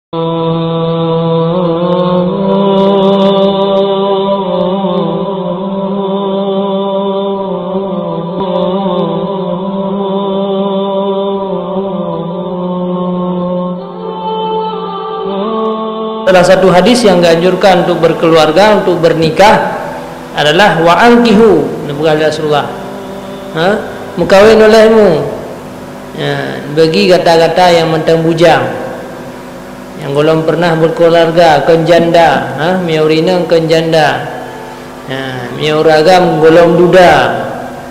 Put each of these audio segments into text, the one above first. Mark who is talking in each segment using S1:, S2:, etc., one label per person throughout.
S1: Salah satu hadis yang dianjurkan untuk berkeluarga, untuk bernikah adalah wa ankihu, Nabi Rasulullah. Mengkawin olehmu. Bagi kata-kata yang mentang bujang, yang belum pernah berkeluarga, kenjanda, miaurina kenjanda, miauragam golong duda.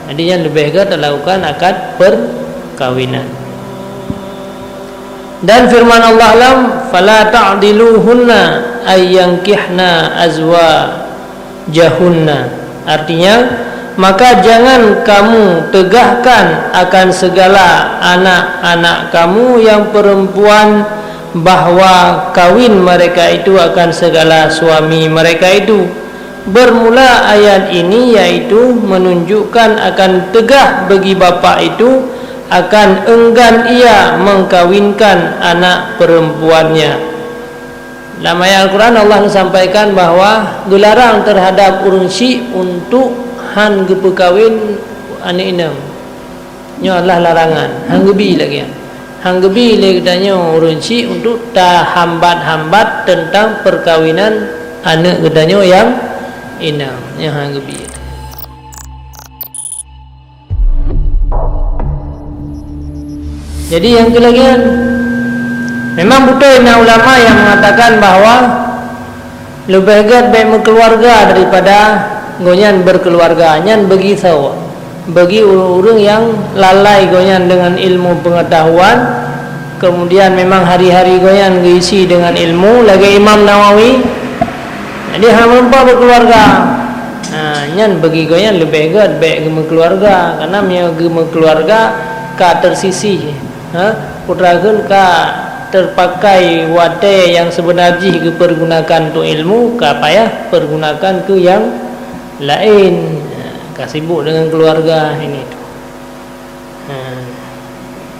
S1: Artinya lebih baik lakukan akad perkawinan. Dan firman Allah lam fala ta'diluhunna ayyankihna azwajahunna, artinya maka jangan kamu tegahkan akan segala anak-anak kamu yang perempuan bahwa kawin mereka itu akan segala suami mereka itu. Bermula ayat ini yaitu menunjukkan akan tegah bagi bapa itu akan enggan ia mengkawinkan anak perempuannya. Dalam ayat Al-Quran Allah sampaikan bahawa dilarang terhadap urang syik untuk han gepekawin anak inam. Nya Allah larangan. Hang gebi lagi. Hang gebi lagi katanya urang syik untuk tak hambat-hambat tentang perkawinan anak katanya yang inam. Nya hang gebi. Jadi yang kelagian, memang betul ina ulama yang mengatakan bahawa lebih baik berkeluarga daripada gonyan berkeluarga. Nyan bagi sawa, bagi orang yang lalai gonyan dengan ilmu pengetahuan, kemudian memang hari-hari gonyan diisi dengan ilmu. Lagi Imam Nawawi, jadi hampa berkeluarga. Nyan bagi gonyan lebih baik berkeluarga, karena dia berkeluarga ka tersisi. Putrakan ka terpakai wate yang sebenarnya dipergunakan untuk ilmu, ka payah pergunakan ke yang lain, ka sibuk dengan keluarga ini.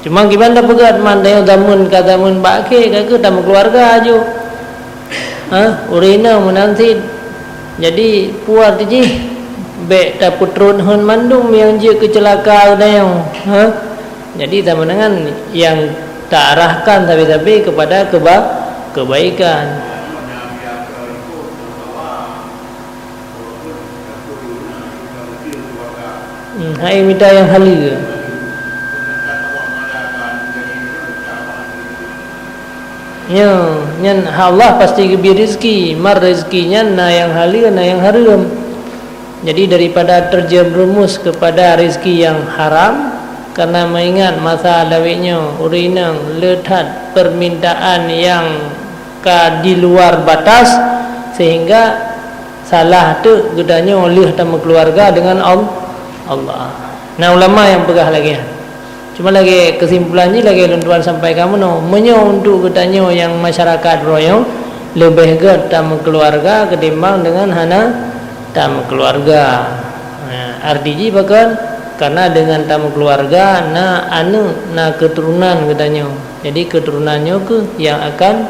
S1: Cuma gimana pegat mandai damun ka damun bake ka ke tamu keluarga aja. Urina menanti jadi puar tiji be ta putrun hun mandum yang je kecelaka dayang. Jadi tak menangan yang tak arahkan tapi kepada kebaikan. Hai minta yang halal. Nyan Allah pasti gebir rezeki, mar rezekinya na yang halal na yang haram. Jadi daripada terjerumus kepada rezeki yang haram karena mengingat masa dawiknya urinang letat permintaan yang di luar batas, sehingga salah tu gedanya oleh tamu keluarga dengan Allah. Nah ulama yang pegah lagi. Cuma lagi kesimpulannya lagi tuan sampai kamu menyo untuk gedanya yang masyarakat royong lebih ged tamu keluarga ketimbang dengan hana tamu keluarga. Artinya bahkan karena dengan tamu keluarga na keturunan katanya. Jadi keturunannya yang akan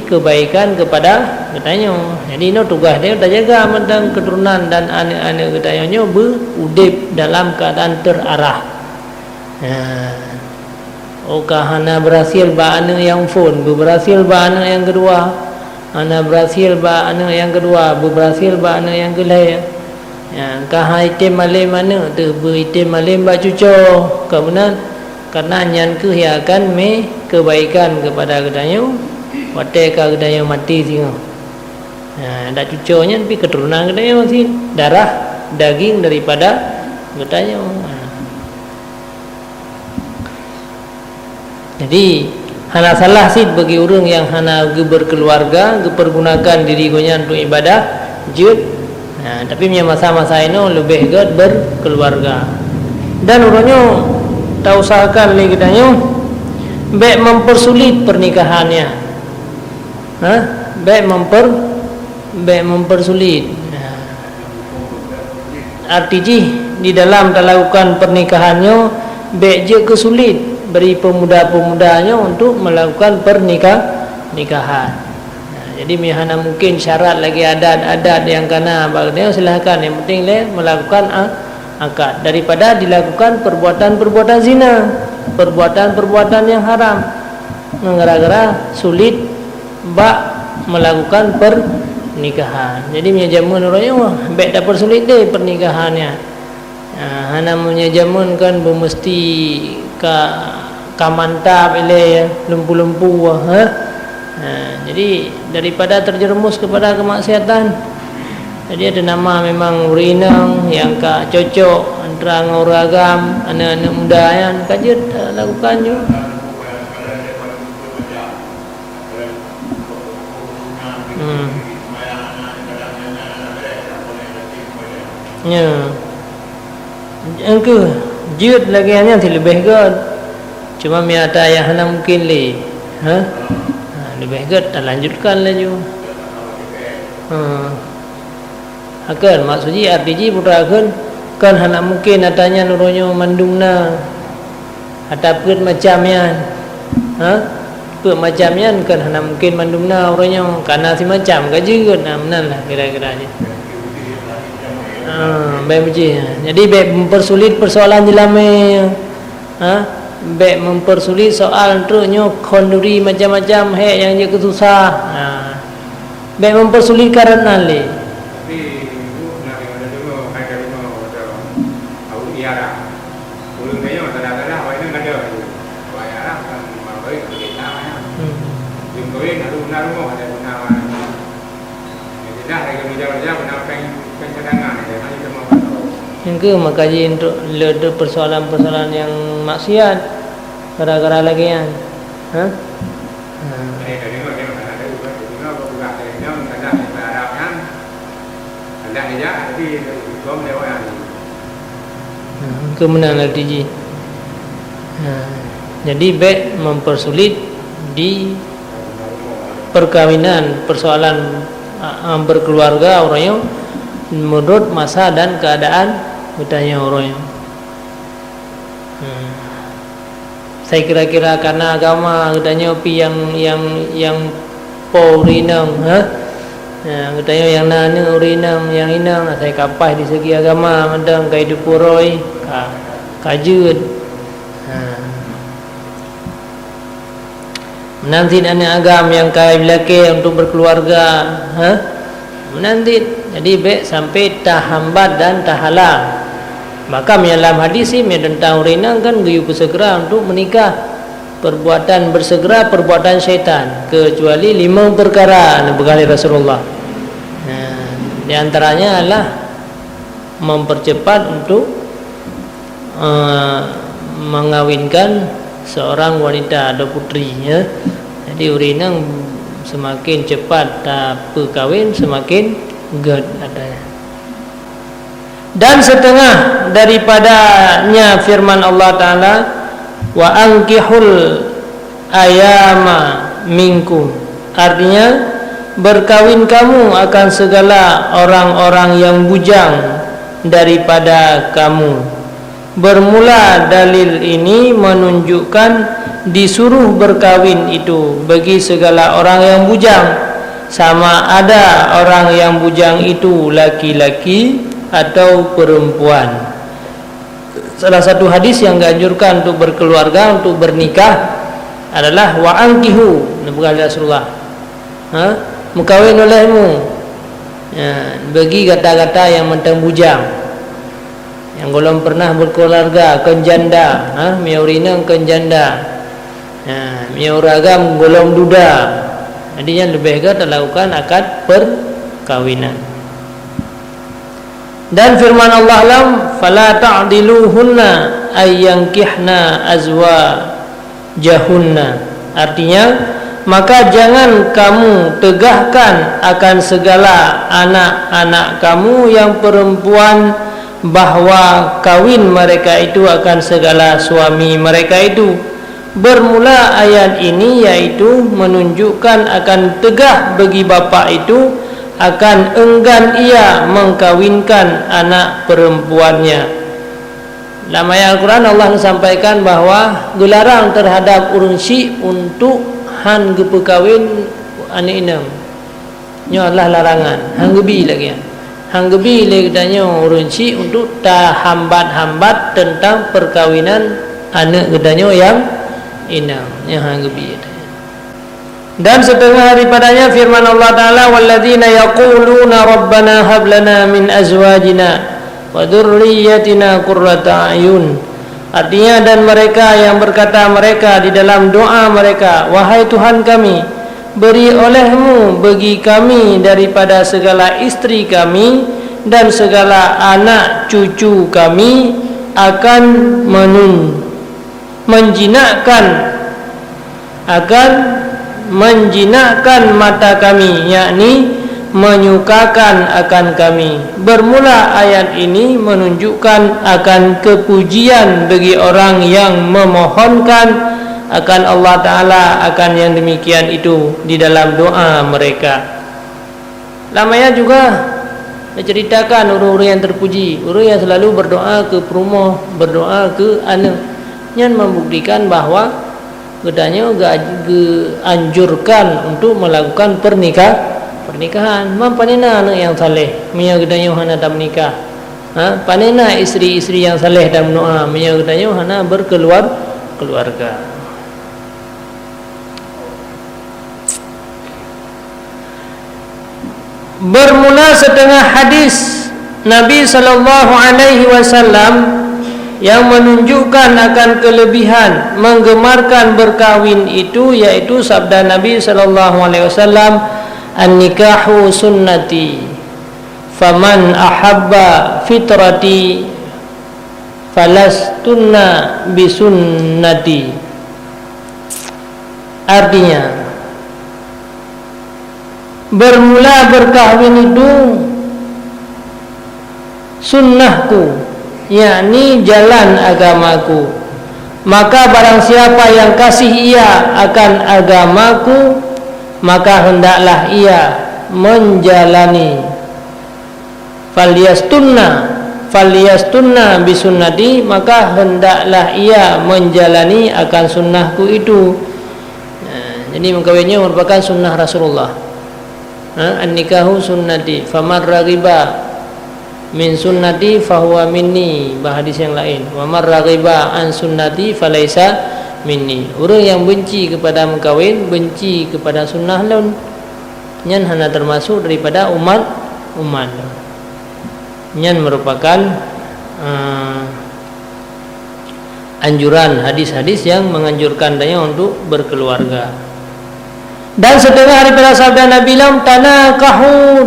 S1: kebaikan kepada katanya. Jadi tugas dia dah jaga tentang keturunan dan anak-anak katanya berudip dalam keadaan terarah. Hana berhasil ba anak yang phone, berhasil ba anak yang kedua. Hana berhasil ba anak yang kedua, berhasil ba anak yang kelima. Kah item malam mana tu item malam ba cuco kemudian karena nyan ke yang akan kebaikan kepada katanya wate ka katanya mati singo. Dak cuconya tapi keturunan katanya masih darah daging daripada katanya. Jadi hana salah sih bagi orang yang hana berkeluarga pergunakan diri gonya untuk ibadah jud. Tapi punya masa-masa ini lebih gad berkeluarga. Dan orangnya tak usahakan lagi katanya baik mempersulit pernikahannya. Baik mempersulit. Artinya di dalam melakukan pernikahannya baik je kesulit beri pemuda-pemudanya untuk melakukan pernikahan pernikahan. Jadi mihana mungkin syarat lagi adat-adat yang kena bagusnya silakan, yang penting melakukan akad daripada dilakukan perbuatan-perbuatan zina, perbuatan-perbuatan yang haram. Gara-gara sulit melakukan pernikahan. Jadi punya jamun orangnya baik dapat sulit deh pernikahannya. Hana punya jamun kan bermesti ka mantap ile lempu-lempu jadi daripada terjerumus kepada kemaksiatan, jadi ada nama memang urinang yang ka cocok antara orang agam anak-anak muda yang kajut lakukan juga. Ya. Engkau jut lagi hanya lebih good. Cuma miata yang hana mungkin le. Lebih good tak lanjutkan lagi. Akan maksudnya artinya putra kan hana mungkin atanya nuronyo mandungna. Ataupun macamnya. Macamnya kan hana mungkin mandungna orangnya karena si macam gaji kan lah kira-kira aja. Baik macam. Jadi baik mempersulit persoalan jelame. Baik mempersulit soal terusnya konduri macam-macam yang dia kesusah. Baik mempersulit karena le.
S2: Tapi itu nak ada dulu ada tahu iara. Ulun kaya ada awak ini ada. Bayar kan baru kita ya. Jum kau ini naru ada guna. Jadi dah lagi kerja guna pencadangan ada macam apa.
S1: Engkau makaji untuk le persoalan-persoalan yang maksiat. Gara-gara lagi kan. Kemenangan LTG. Jadi baik mempersulit di perkawinan, persoalan berkeluarga orangnya menurut masa dan keadaan bertanya orangnya. Saya kira-kira karena agama katanya pi yang pourinang katanya yang nana urinang yang inang saya kapai di segi agama mendang kaidu puroi kajud menanti anak agam yang kai belake untuk berkeluarga menanti jadi baik sampai tahambat dan tahalang. Maka dalam hadis ini tentang urinang kan gayu bersegera untuk menikah. Perbuatan bersegera perbuatan syaitan kecuali 5 perkara berkali Rasulullah. Di antaranya adalah mempercepat untuk mengawinkan seorang wanita atau putri ya. Jadi urinang semakin cepat perkawin semakin good adanya. Dan setengah daripadanya firman Allah Ta'ala wa ankihul ayama minkum, artinya berkawin kamu akan segala orang-orang yang bujang daripada kamu. Bermula dalil ini menunjukkan disuruh berkawin itu bagi segala orang yang bujang, sama ada orang yang bujang itu laki-laki atau perempuan. Salah satu hadis yang dianjurkan untuk berkeluarga, untuk bernikah adalah wa ankihu, Nabi Rasulullah. Mengkawin olehmu. Bagi kata-kata yang mentang bujang, yang belum pernah berkeluarga, kenjanda, miaurinang kenjanda, miauragam golong duda. Artinya lebih baik lakukan akad perkawinan. Dan firman Allah lam fala ta'diluhunna ayyankihna azwajahunna, artinya maka jangan kamu tegahkan akan segala anak-anak kamu yang perempuan bahwa kawin mereka itu akan segala suami mereka itu. Bermula ayat ini yaitu menunjukkan akan tegah bagi bapa itu akan enggan ia mengkawinkan anak perempuannya. Dalam ayat Al-Quran Allah sampaikan bahawa dilarang terhadap urun syik untuk han gepe kawin anak inam nya lah larangan hang gebi lagi hang gebi le gedanya urunci untuk tak hambat-hambat tentang perkawinan anak gedanya yang inam nya hang gebi. Dan setengah daripadanya firman Allah Ta'ala walladzina yaquluna rabbana hab lana min azwajina wa dzurriyyatina qurrata a'yun. Artinya dan mereka yang berkata mereka di dalam doa mereka, wahai Tuhan kami, beri olehmu bagi kami daripada segala istri kami dan segala anak cucu kami akan menjinakkan mata kami, yakni menyukakan akan kami. Bermula ayat ini menunjukkan akan kepujian bagi orang yang memohonkan akan Allah Ta'ala akan yang demikian itu di dalam doa mereka. Lamanya juga menceritakan orang-orang yang terpuji, orang yang selalu berdoa ke perumah, berdoa ke anak, yang membuktikan bahawa gedanya anjurkan untuk melakukan pernikahan. Panena anak yang saleh, miya gedanya hana tak menikah. Panena istri-istri yang saleh dan doa, miya gedanya hana berkeluarga. Bermula setengah hadis Nabi sallallahu alaihi wasallam yang menunjukkan akan kelebihan menggemarkan berkahwin itu, yaitu sabda Nabi sallallahu alaihi wasallam, an-nikahu sunnati faman ahabba fitrati falastunna bisunnati. Artinya bermula berkahwin itu sunnahku, yakni jalan agamaku. Maka barang siapa yang kasih ia akan agamaku, maka hendaklah ia menjalani. Falyastunna bisunnati, maka hendaklah ia menjalani akan sunnahku itu. Jadi mengkawinnya merupakan sunnah Rasulullah. An-nikahu sunnati faman raghiba min sunnati fahuwa minni, bahadis yang lain, wa man raghiba an sunnati falaisa minni. Orang yang benci kepada mengkawin, benci kepada sunnah lun, nyan hana termasuk daripada umat. Nyan merupakan anjuran hadis-hadis yang menganjurkan daya untuk berkeluarga. Dan setengah daripada sabda Nabi lam tanakahu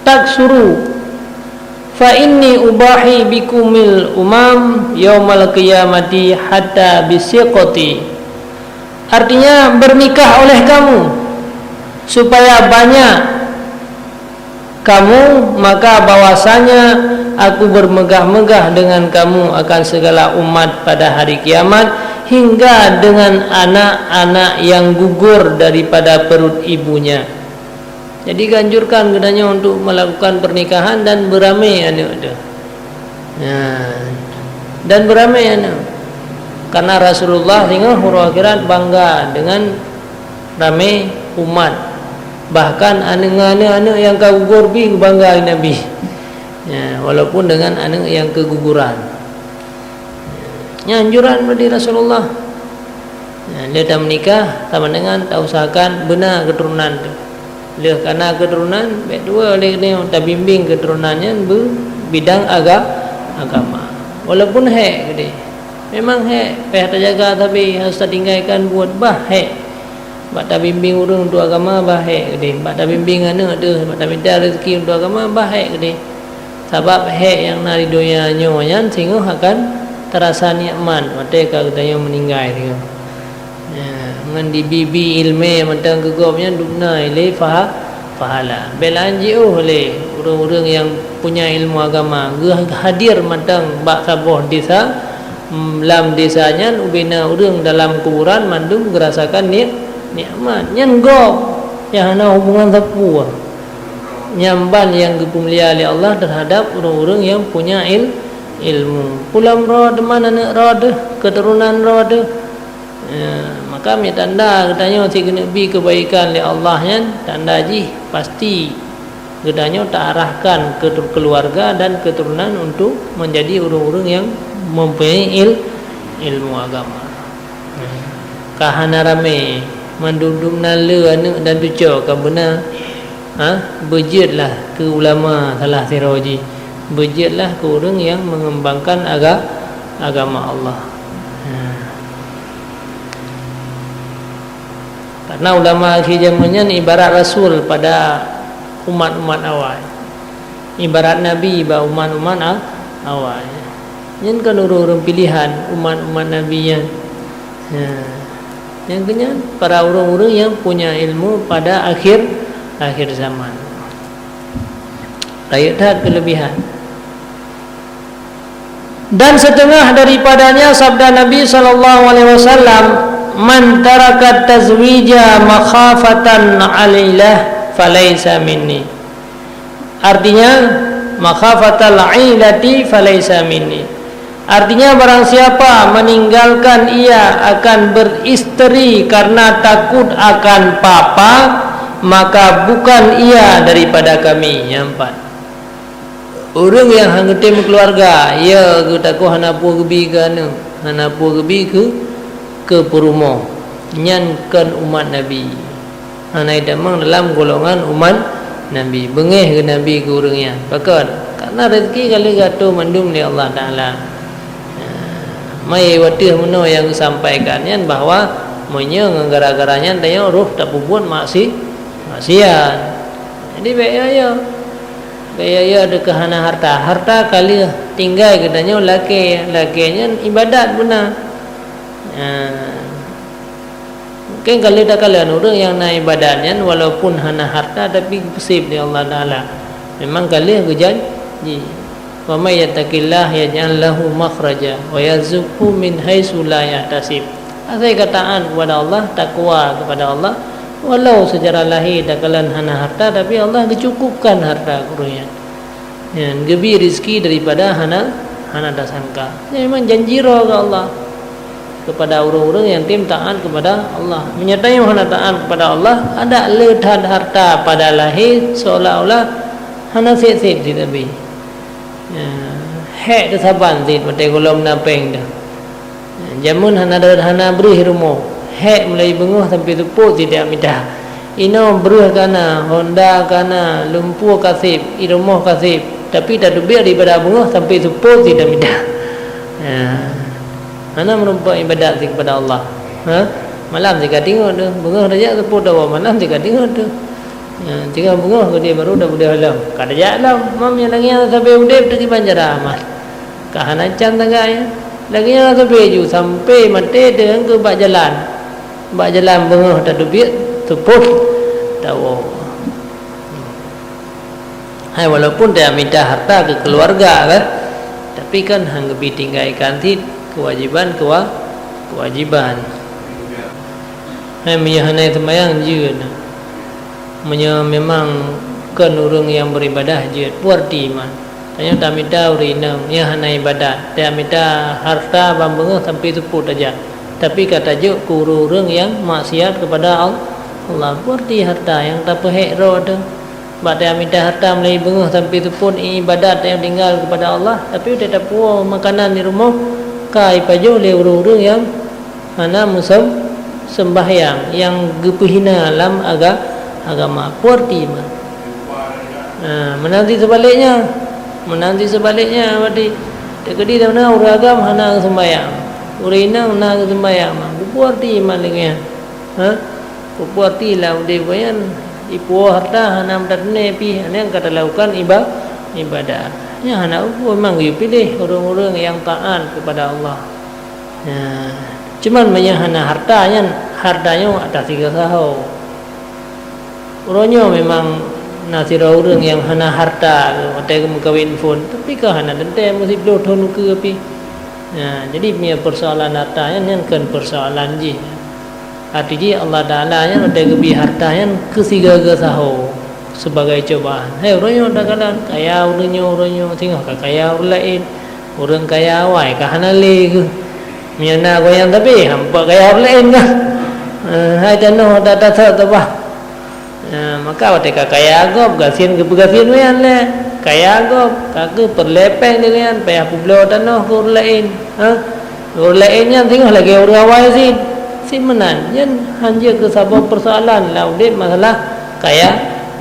S1: taksuru fa inni ubahi bikumil umam yaumal qiyamati hatta bisiqati. Artinya bernikah oleh kamu supaya banyak kamu, maka bahwasanya aku bermegah-megah dengan kamu akan segala umat pada hari kiamat, hingga dengan anak-anak yang gugur daripada perut ibunya. Jadi ganjurkan gedanya untuk melakukan pernikahan dan beramai anak itu. Dan beramai anak. Karena Rasulullah hingga huru akhirat bangga dengan ramai umat. Bahkan anak-anak yang gugur bi bangga Nabi. Walaupun dengan anak yang keguguran. Anjuran dari Rasulullah. Dia tak menikah, tak dengan tak usahakan benar keturunan tu. Dia karena keturunan baik dua oleh dia tak bimbing keturunannya bidang agama. Walaupun hak gede. Memang hak payah terjaga, tapi harus tinggalkan buat hak. Bak tak bimbing urang untuk agama hak gede. Bak tak bimbing anak tu, bak tak minta rezeki untuk agama hak gede. Sebab hak yang nari dunia nyonya sehingga akan terasa nikmat mereka katanya meninggal dia. Ngan di bibi ilmu mentang gegopnya dukna ile pahala. Belanji oleh orang-orang yang punya ilmu agama hadir mentang bak saboh desa lam desanya ubina orang dalam kuburan mandum merasakan nikmat. Nyan gop yang ana hubungan sapu. Nyamban yang dimulia oleh Allah terhadap orang-orang yang punya ilmu. Pulang roda mana nak roda keturunan roda. maka ambil tanda katanya si kena bi kebaikan oleh Allah kan, tanda ji pasti katanya tak arahkan ke keluarga dan keturunan untuk menjadi orang-orang yang mempunyai ilmu agama. Kahana rame menduduk nala anak dan tucuk kan benar. Berjitlah ke ulama salah siroji, berjitlah ke orang yang mengembangkan agama Allah. Karena ulama akhir zamannya ni ibarat rasul pada umat-umat awal, ibarat nabi pada umat-umat awal. Yang kan orang-orang pilihan umat-umat nabi yang kenyang para orang-orang yang punya ilmu pada akhir zaman. Rakyat had kelebihan. Dan setengah daripadanya sabda Nabi SAW, man tarakat tazwija makhafatan alailah falaysa minni. Artinya makhafatal ailati falaysa minni. Artinya barang siapa meninggalkan ia akan beristeri karena takut akan papa, maka bukan ia daripada kami. Yang empat, orang yang hanggetim keluarga, ya kita ko hanapu gebi kana, hanapu gebi ke perumo, nyankan umat Nabi. Hanai damang dalam golongan umat Nabi, bengeh ke Nabi ke orangnya. Pakar karena rezeki kali gato mandum ni Allah Taala. Mai watih meno yang sampaikan yan bahwa menyang gara-garanya tanya roh tak pupun maksiat. Jadi bayaya ada kehana harta kali tinggal katanya lakinya ibadat benar. Mungkin kali dah kalian orang yang naik ibadatnya walaupun hana harta tapi bersih di Allah Taala. Memang kali berjanji, wa may yattaqillah yaj'al lahu makhraja wa yarzuqhu min haitsu la yahtasib. Asai kataan kepada Allah, takwa kepada Allah, walau secara lahir dah kalian hana harta tapi Allah dicukupkan harta kurangnya. Yang gebi rezeki daripada hana dasangka. Ini memang janji roh ke Allah kepada orang-orang yang tim taat kepada Allah. Menyertai hana taat kepada Allah, ada letad harta pada lahir seolah-olah hana set-set di Nabi. Hek kesaban zit mate golom napeng dah. Jamun hana beri rumah. Hek mulai bengoh sampai tupuk tidak midah. Ino beruh kana Honda kana lumpur kasib, irumah kasib, tapi tak dubir daripada bengoh sampai tupuk tidak midah. Hana merupakan ibadat kepada Allah. Malam jika tengok tu bengoh raja tupuk dah malam jika tengok tu. Tinggal bunga dia baru dah boleh alam. Kada jalan mam yang lagi sampai udep pergi Banjar Amat. Kahanacan tangganya. Lagi yang sampai ju sampai mati dengan ke bak jalan. Bak jalan bunga dah dubit tupuk tahu. Hai walaupun dia minta harta ke keluarga kan, tapi kan hang lebih tinggalkan kewajiban. Hai miyahanai sembahyang je. Memang kan orang yang beribadah je puarti man. Tanya tak minta urinam ya hana ibadat. Tak minta harta bambang sampai tuput aja. Tapi kata je orang yang maksiat kepada Allah puarti harta yang tak pehek roh tu. Baca minta harta mulai bengah sampai tuput ibadat yang tinggal kepada Allah, tapi dia tak puas makanan di rumah. Kai paju le orang-orang yang hana musam sembahyang yang gepehina dalam agama puarti mah. Menanti sebaliknya berarti dekedi mana orang agama hana sembahyang, orang ina hana sembahyang mah puarti malingnya. Puarti lah udah bayan ipu harta hana mendane pi hana yang kata lakukan ibadah. Ya hana memang you pilih orang-orang yang taat kepada Allah. Cuman hana hartanya atas 3 tahun. Orangnya memang nasira orang yang hana harta atau mengkawin pun, tapi kah hana dente mesti belum tahu ke api. Jadi punya persoalan harta yang kan persoalan je. Artinya Allah Taala yang ada lebih harta yang kesigaga sahu sebagai cobaan. Hai orangnya dah kalan kaya orangnya tengok kaya orang lain, orang kaya awai kah hana le ke. Miana goyang tapi hampa kaya orang lain kah. hai tanu dah tak bah. Maka watika kaya agop gasin ke gasin wian le. Kaya agop kaku perlepeng dengan payah publo tanu kur lain. Kur lainnya tengok lagi orang awal si menan. Yen hanya ke sabab persoalan lah udit masalah kaya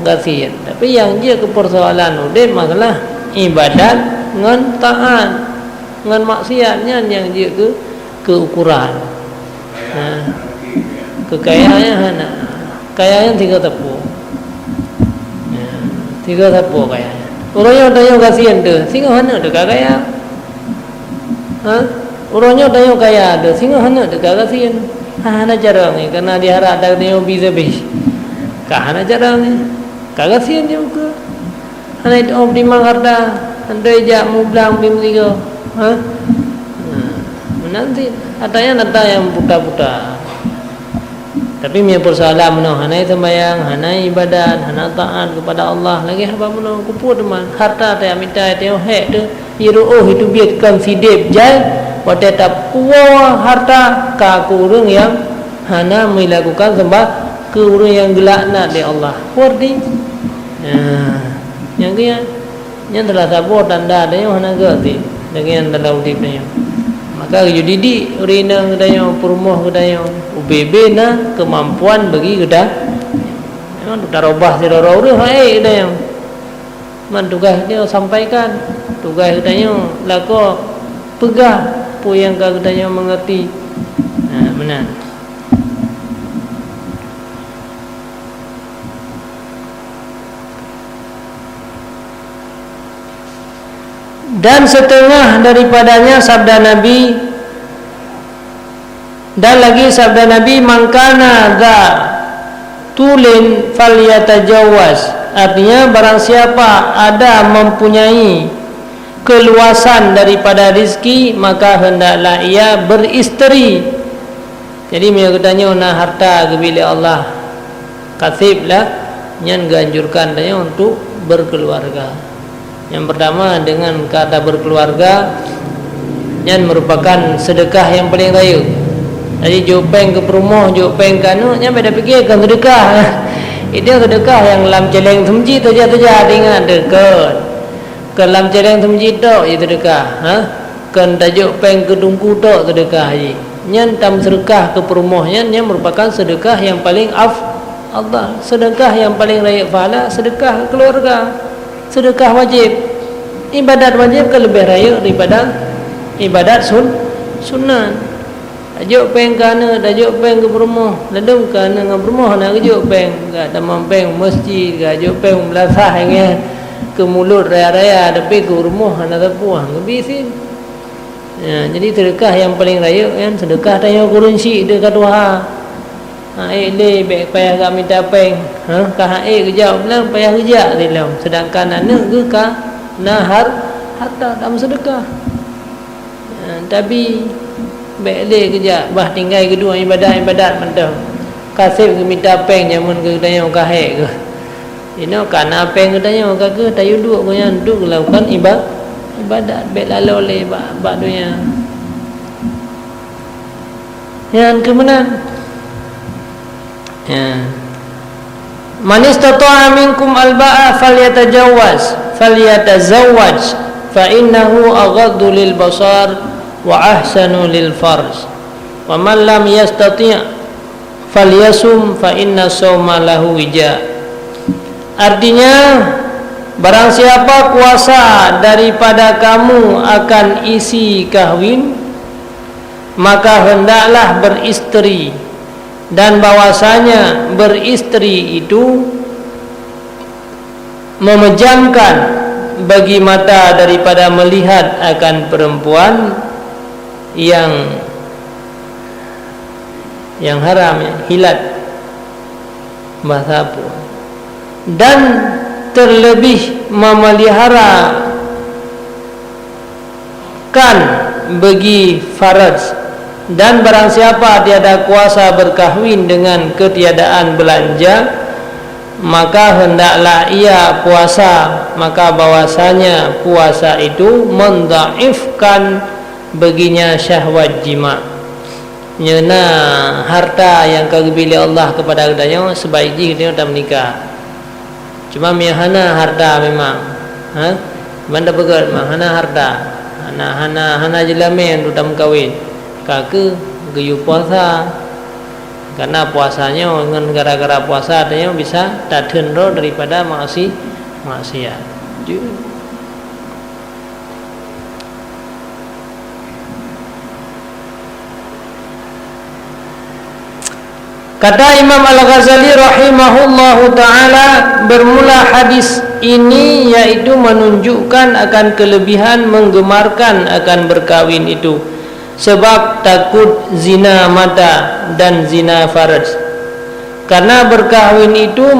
S1: gasin. Tapi yang dia ke persoalan udit masalah ibadat ngan taat ngan maksiatnya yang dia ke ukuran. Kekayaannya hana. Kayanya 3 tepuk. 3 tepuk kayanya. Orangnya tanya kasihan tu, singa hana dekat kaya. Orangnya tanya kaya tu, singa hana dekat kasihan. Hana jarang ni, kerana dia harap tak tengok bis-bis. Hana jarang ni, kasihan juga. Hana itu optimal harta, andai jak mublang bim 3. Nanti hatanya nata yang buta-buta. Tapi punya persoalan menolong hanai sembahyang, hanai ibadat, hanai taat kepada Allah. Lagi apa menolong kupur teman. Harta tak minta teo hek tu. Iruh itu biarkan sidip jai. Pada tak puas harta ka kurung yang hana melakukan sembah ke urang yang gelak nak di Allah. Wardi. Yang dia yang telah sabur tanda dia hana gerti. Dengan telah udip dia. Maka judidi urina kedaya perumah kedaya UBB na kemampuan bagi kedah memang tak robah sira urang hai kedaya man tugas dia sampaikan tugas kedaya lako pegah pu yang kedaya mengerti benar. Dan setengah daripadanya sabda Nabi, dan lagi sabda Nabi, mangkana dza tulin falyatajawaz. Artinya barang siapa ada mempunyai keluasan daripada rezeki, maka hendaklah ia beristeri. Jadi dia katanya nak harta ke bilik Allah, kasiblah yang ganjurkan dia untuk berkeluarga. Yang pertama dengan kata berkeluarga yang merupakan sedekah yang paling raya. Jadi jopeng ke perumah, jopeng ke anu, yang beda fikirkan sedekah. Itu sedekah yang lam celeng semji terjadi ingat dekat. Ke lam celeng semji tok itu sedekah. Kan tajuk peng ke dungku tok sedekah ji. Yang tam sedekah ke perumah yang merupakan sedekah yang paling Allah. Sedekah yang paling raya pahala sedekah ke keluarga. Sedekah wajib, ibadat wajib ke lebih raya daripada ibadat sunnah. Tajuk peng kana, tajuk peng ke rumah, ledung kana ngam rumah nak tajuk peng, gak tamam peng masjid, gak tajuk peng belasah ngah ke mulut raya-raya tapi ke rumah nak tapuah ngebisin. Jadi sedekah yang paling raya kan sedekah tanya kurunsi dekat Tuhan. Le baik payah kami minta peng. Ka kerja bilang payah kerja dilam. Sedangkan anak ke ka nahar harta dalam sedekah. Tapi baik le kerja bah tinggal kedua ibadat mentah. Kasih ke minta peng zaman ke tanya ka ke. Ini kana peng ke tanya ka ke tayu duk ko yang duk lakukan ibadat baik lalu le ba dunia. Yang kemudian man istata'a minkum alba'a falyatazawwaj fa innahu aghaddu lil basar wa ahsanu lil farj wa man lam yastati' falyasum fa inna sawma lahu wija. Artinya barang siapa kuasa daripada kamu akan isi kahwin, maka hendaklah beristri. Dan bahwasanya beristri itu memejamkan bagi mata daripada melihat akan perempuan yang haram, hilat bahasa apa, dan terlebih memelihara kan bagi faraj. Dan barang siapa tiada kuasa berkahwin dengan ketiadaan belanja, maka hendaklah ia puasa. Maka bahwasanya puasa itu mendhaifkan baginya syahwat jima. nyena harta yang kagibili Allah kepada kedanya sebaiki dia tak menikah. Cuma miahana harta memang. Mana begat mah hana harta. Hana jelamen tu tam kawin. Kake geyu puasa. Karena puasanya dengan gara-gara puasa dia bisa taten roh daripada maksiat. Kata Imam Al-Ghazali rahimahullahu ta'ala, bermula hadis ini yaitu menunjukkan akan kelebihan menggemarkan akan berkahwin itu, sebab takut zina mata dan zina farj. Karena berkahwin itu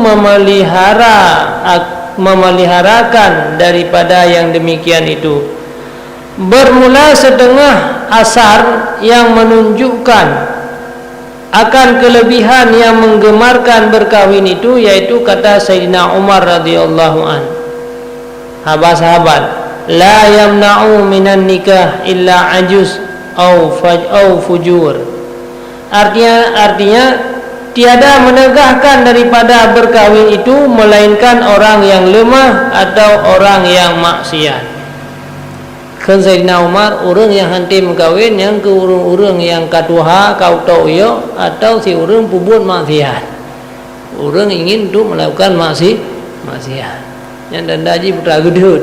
S1: memeliharakan daripada yang demikian itu. Bermula setengah asar yang menunjukkan akan kelebihan yang menggemarkan berkahwin itu, yaitu kata Sayyidina Umar radhiyallahu an, sahabat, la yamna'u minan nikah illa ajuz au fujur. Artinya tiada menegahkan daripada berkahwin itu melainkan orang yang lemah atau orang yang maksiat. Kan Sayyidina Umar orang yang hantim kawin yang ke orang yang katuha kau tahu yo, atau si orang pubut maksiat. Orang ingin tu melakukan maksiat. Yang dandaji putra gedut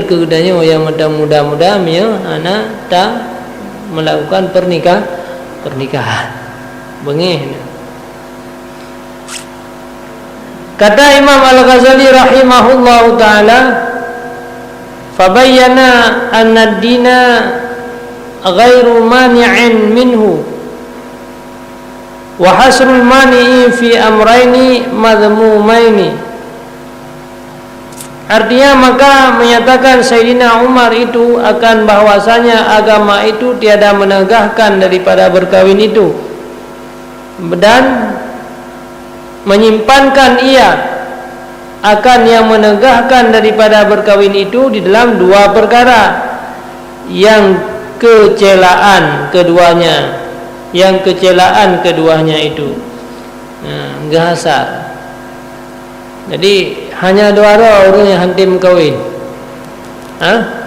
S1: ke gedanya yang muda-muda mia anak tak melakukan pernikahan. Bengih. Kata Imam Al-Ghazali rahimahullahu ta'ala, fabayyana anna ad-dina ghairu mani'in minhu wa hasrul mani'i fi amrayni madhmumaini. Artinya maka menyatakan Sayyidina Umar itu akan bahwasanya agama itu tiada menegahkan daripada berkahwin itu, dan menyimpankan ia akan yang menegahkan daripada berkahwin itu di dalam dua perkara yang kecelaan keduanya itu gahasar. Jadi hanya dua orang yang hantim kawin,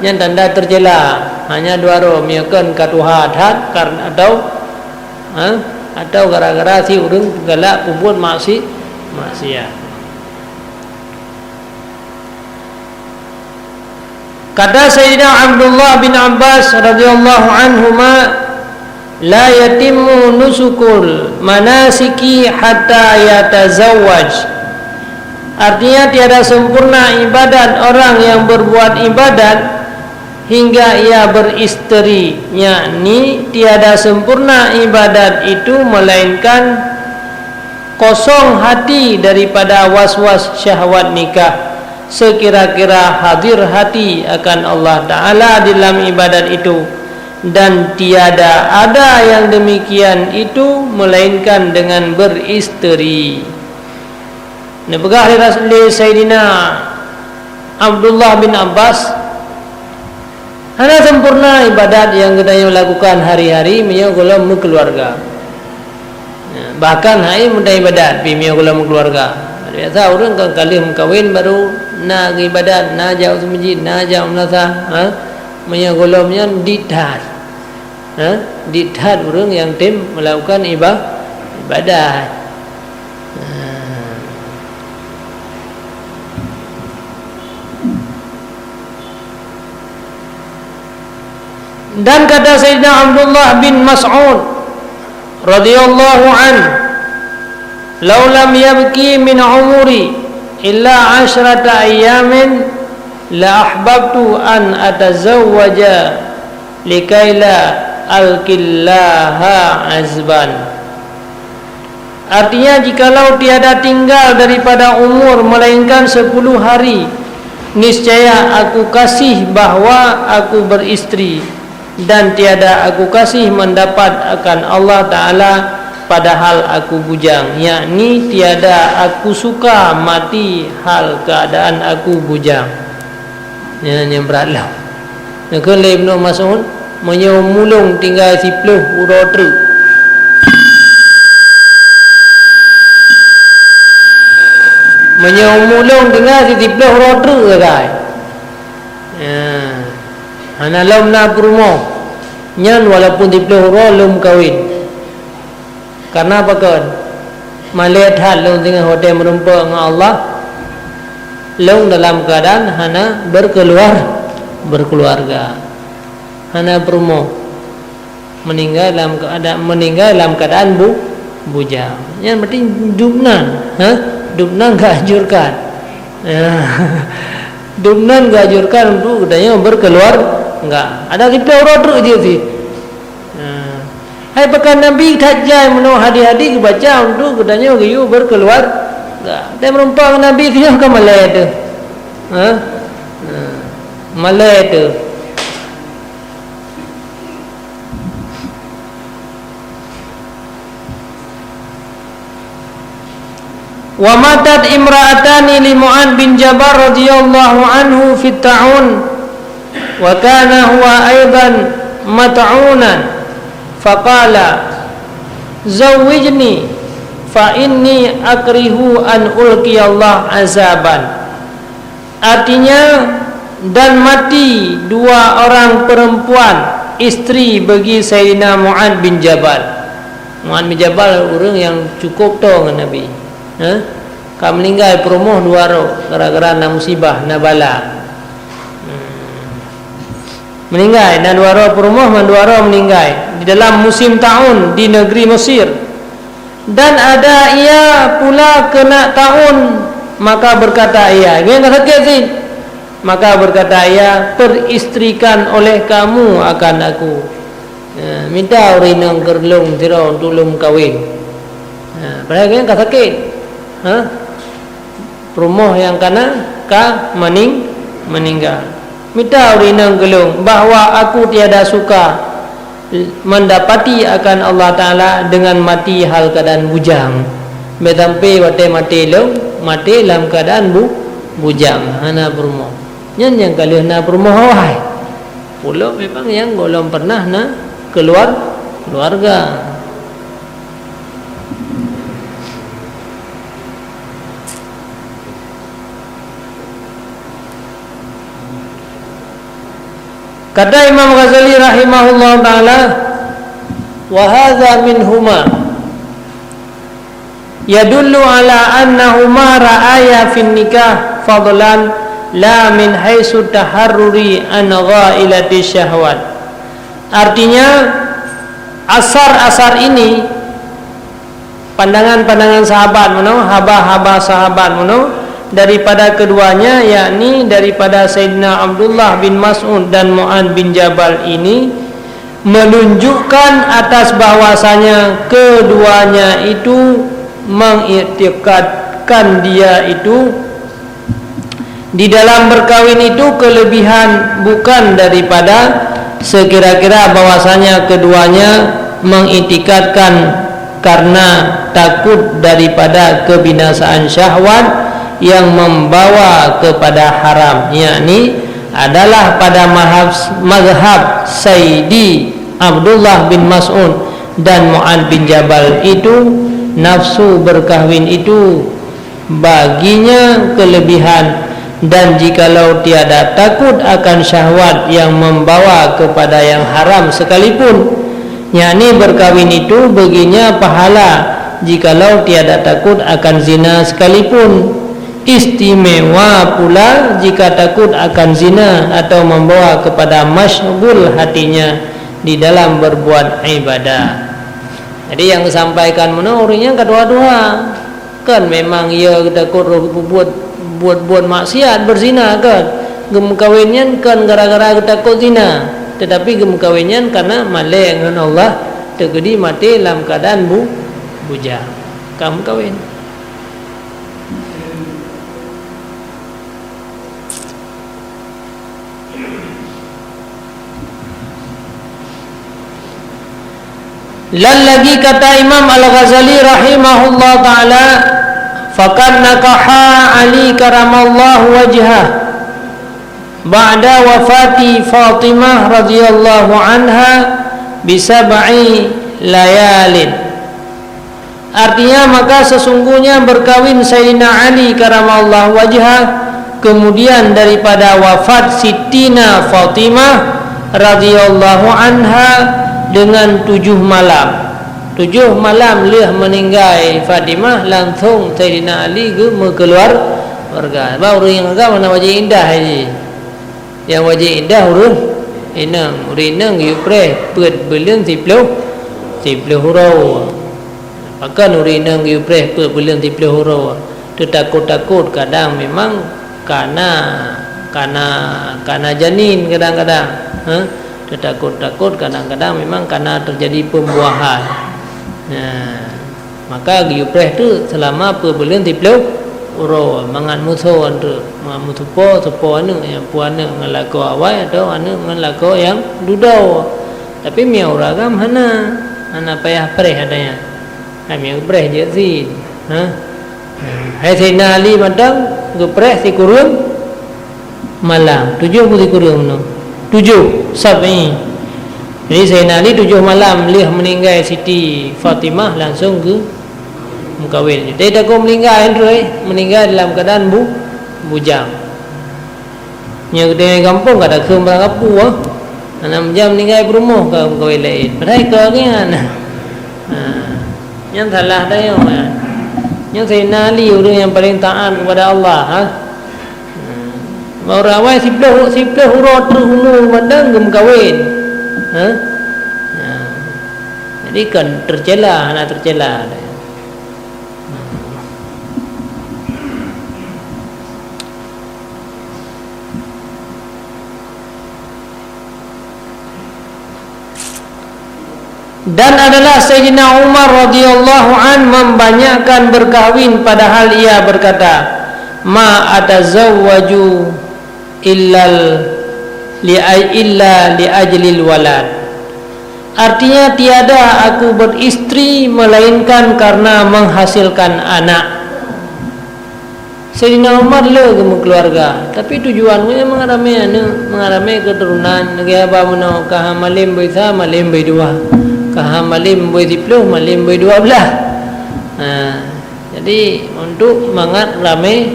S1: yang tanda tercela hanya dua orang miakan katuhat karena atau gara-gara si orang galak puput maksiat. Kata Sayyidina Abdullah bin Abbas radhiyallahu anhuma, la yatimmu nusukul manasiki hatta yatazawwaj. Artinya tiada sempurna ibadat orang yang berbuat ibadat hingga ia beristeri, yakni tiada sempurna ibadat itu melainkan kosong hati daripada was-was syahwat nikah, sekira-kira hadir hati akan Allah Ta'ala dalam ibadat itu, dan tiada ada yang demikian itu melainkan dengan beristeri. Nebegah li Sayyidina Abdullah bin Abbas, ada sempurna ibadat yang kita lakukan hari-hari miyo golong keluarga. Bahkan hai mudah ibadat miyo golong keluarga. Biasa orang kan kali kawin baru na ibadat, na jauh masjid, na jauh nasa, miyo golongnya dithat. Dithat orang yang tim melakukan ibadat. Dan kata Sayyidina Abdullah bin Mas'ud radhiyallahu anhu, "Law lam yabki min umuri illa 'ashrata ayyamin la ahbabtu an atazawwaja likaila alqillaha azban." Artinya, jikalau tiada tinggal daripada umur melainkan 10 hari, niscaya aku kasih bahwa aku beristri, dan tiada aku kasih mendapat akan Allah Ta'ala padahal aku bujang, yakni tiada aku suka mati hal keadaan aku bujang. Yang beratlah. Yang Ibnu Mas'ud menyemulung tinggal 10 urut menyomulung dengan titiplah roda kai. Hana lom na purmo nyan walaupun diploh lom kawin. Karena apa kan? Melihat hal lom dengan hotel merumpa dengan Allah, lom dalam keadaan hana berkeluarga. Hana purmo meninggal dalam keadaan bujang. Yang penting dubnan, dubnan enggak anjurkan. Dubnan enggak anjurkan untuk katanya enggak. Ada kita orang je sih. Hai pekan Nabi tajai meno hadi-hadi kebaca untuk katanya riu enggak. Dia merumpang Nabi dia ke Malay tu. Malay tu. Wa matat imra'atani li Mu'ad bin Jabal radhiyallahu anhu fi ta'un wa kana huwa aidan mat'unan faqala zawwijni fa inni akrihu an ulqi Allah azaban. Artinya, dan mati dua orang perempuan istri bagi Sayyidina Mu'ad bin Jabal. Mu'ad bin Jabal orang yang cukup tahu dengan Nabi. Kau meninggal perumoh dua roh gara-gara na musibah na bala. Meninggal na dua roh perumoh man dua roh meninggal di dalam musim tahun di negeri Mesir. Dan ada ia pula kena tahun, maka berkata ia, ini tak sakit sih. Maka berkata ia, peristrikan oleh kamu akan aku. Minta orang yang kerlung tirau tulung kawin. Padahal kan tak sakit. Rumah yang kana meninggal. Minta orang gelung bahawa aku tiada suka mendapati akan Allah Taala dengan mati hal keadaan bujang. Betampe wate mati dalam keadaan bujang. Hana rumah. Yang kali na rumah wahai. Pulau memang yang belum pernah na keluarga. Kata Imam Ghazali rahimahullah ta'ala, wa hadha minhuma yadullu ala annahuma ra'aya fin nikah fadlan la min haitsu taharruri an ghailati syahwat. Artinya asar-asar ini, pandangan-pandangan sahabat mano, haba-haba sahabat mano, daripada keduanya, yakni daripada Sayyidina Abdullah bin Mas'ud dan Mu'ad bin Jabal ini, menunjukkan atas bahwasanya keduanya itu mengiktikadkan dia itu di dalam berkawin itu kelebihan, bukan daripada sekira-kira bahwasanya keduanya mengiktikadkan karena takut daripada kebinasaan syahwat yang membawa kepada haram, yakni adalah pada mazhab Sayyidi Abdullah bin Mas'ud dan Mu'ad bin Jabal itu, nafsu berkahwin itu baginya kelebihan, dan jikalau tiada takut akan syahwat yang membawa kepada yang haram sekalipun, yakni berkahwin itu baginya pahala jikalau tiada takut akan zina sekalipun. Istimewa pula jika takut akan zina atau membawa kepada masyghul hatinya di dalam berbuat ibadah. Jadi yang disampaikan menurutnya kedua-dua kan memang ia takut buat maksiat berzina kan. Gem kawinnya kan gara-gara takut zina, tetapi gem kawinnya karena malai dengan Allah terjadi mati dalam keadaan bujang. Kamu kawin. Dan lagi kata Imam Al-Ghazali rahimahullah ta'ala, faqad nakaha Ali karamallahu wajhah ba'da wafati Fatimah radhiyallahu anha bisab'i layalin Artinya maka sesungguhnya berkawin Sayyidina Ali karamallahu wajhah, kemudian daripada wafat Sitina Fatimah radhiyallahu anha dengan 7 malam. 7 malam leh meninggal Fatimah, langsung Sayyidina Ali ke keluar warga. Baru yang agak mana wajah indah haji. Yang wajah indah urus inang yu pre pet beleng 10 hurau. Maka urinang yu pre pet beleng 10 hurau. Takut-takut kadang memang karena janin kadang-kadang. Takut-takut kadang-kadang memang karena terjadi pembuahan. Maka yu pre tu selama beleng 10 uro mangan musuh tu mangan musuh po anu yang puana ngalako awai atau anu ngalako yang dudau. Tapi miau ragam hana payah preh adanya. Kami preh je si. Hai Sayyidina Ali madang gepreh si kurun malam 7 pun si kurun no. 7 sabi. Jadi Sayyidina Ali 7 malam leh meninggal Siti Fatimah langsung ke kawin. Dia dah kau meninggal dalam keadaan bujang. Nya dengan kampung kada ke kapu 6 jam meninggal berumah ke kawin lain. Mereka kan. Yang salah dah yang. Yang Sayyidina Ali orang yang paling taat kepada Allah, Orang awal 10 huruf terumur mandang gem kawin. Jadi kan tercela, anak tercela. Dan adalah Sayyidina Umar radhiyallahu an membanyakkan berkahwin, padahal ia berkata, ma atazawwaju illa li ajlil walad. Artinya tiada aku beristri melainkan karena menghasilkan anak. Sayyidina Umar le ke keluarga, tapi tujuannya mengarami keturunan. Negara apa mana kah malim bisa malim berdua. Kah malim boleh 10, malim boleh 12. Jadi untuk mangat ramai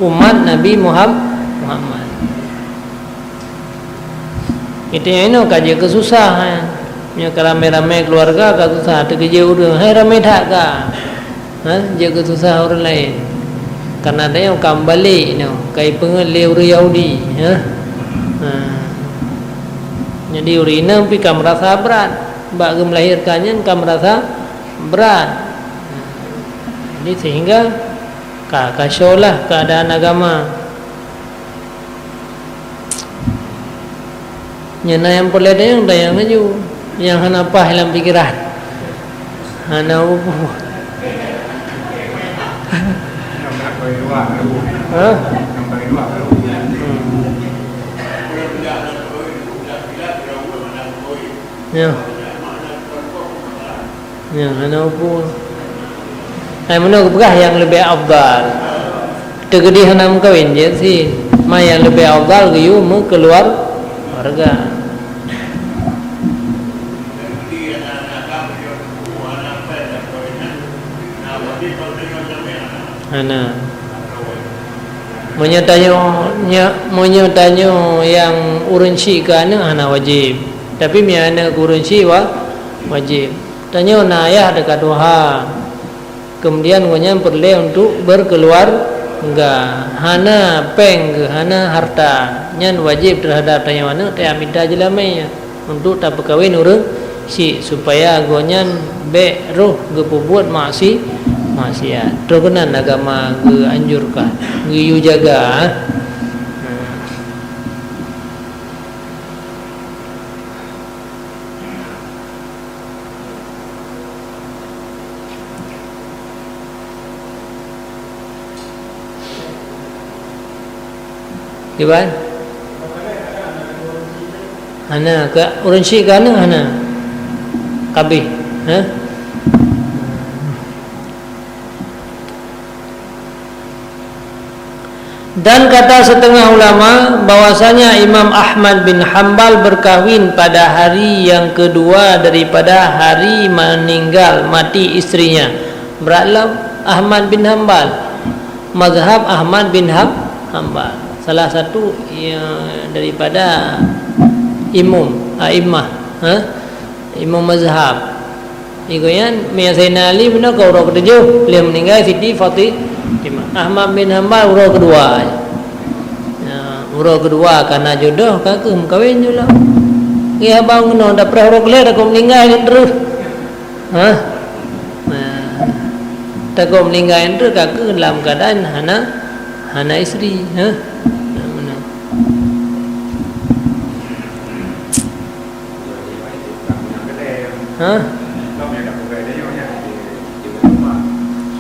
S1: umat Nabi Muhammad. Itu yang ini kaji kesusah. Nya ramai-ramai keluarga kesusah. Terkerja orang, hai ramai tak kah? Jaga susah orang lain. Karena ada yang kembali, kai pengelih orang Yahudi. Jadi orang ini pika merasa berat. Bagi melahirkannya kamu merasa berat. Jadi sehingga kasyolah keadaan agama. Nyana yang boleh ada yang dayang aja, yang hana apa dalam pikiran, hana apa. Ya, hana apa. Mana berkah yang lebih afdal. Tegedi hana kawin je si. Ma yang lebih afdal ke keluar warga. Hana. Menyatanya yang urunsi kan hana wajib. Tapi miana urunsi wajib. Tanya na ayah dekat doha. Kemudian gonya perlu untuk berkeluar enggak. Hana peng ke hana harta. Nyan wajib terhadap tanya mana teh minta jelamanya untuk tak berkahwin urang si supaya gonya be roh ge buat maksiat. Terkenan agama ge anjurkan. Ge jaga. Iban hana ke urun syik kan hana kabeh Dan kata setengah ulama bahwasanya Imam Ahmad bin Hanbal berkahwin pada hari yang kedua daripada hari meninggal mati istrinya. Beratlah Ahmad bin Hanbal, mazhab Ahmad bin Hanbal, salah satu yang daripada imam a'immah, imam mazhab. Ikoyan Mia Sayyidina Ali benar kau urut ketujuh, beliau meninggal Siti Fatimah. Ahmad bin Hanbal urut kedua. Urut kedua karena jodoh kakak kahwin juga. Ya abang kena dah pernah urut kelir aku meninggal ni terus. Tak kau meninggal terus kakak dalam keadaan hana isteri. Mana?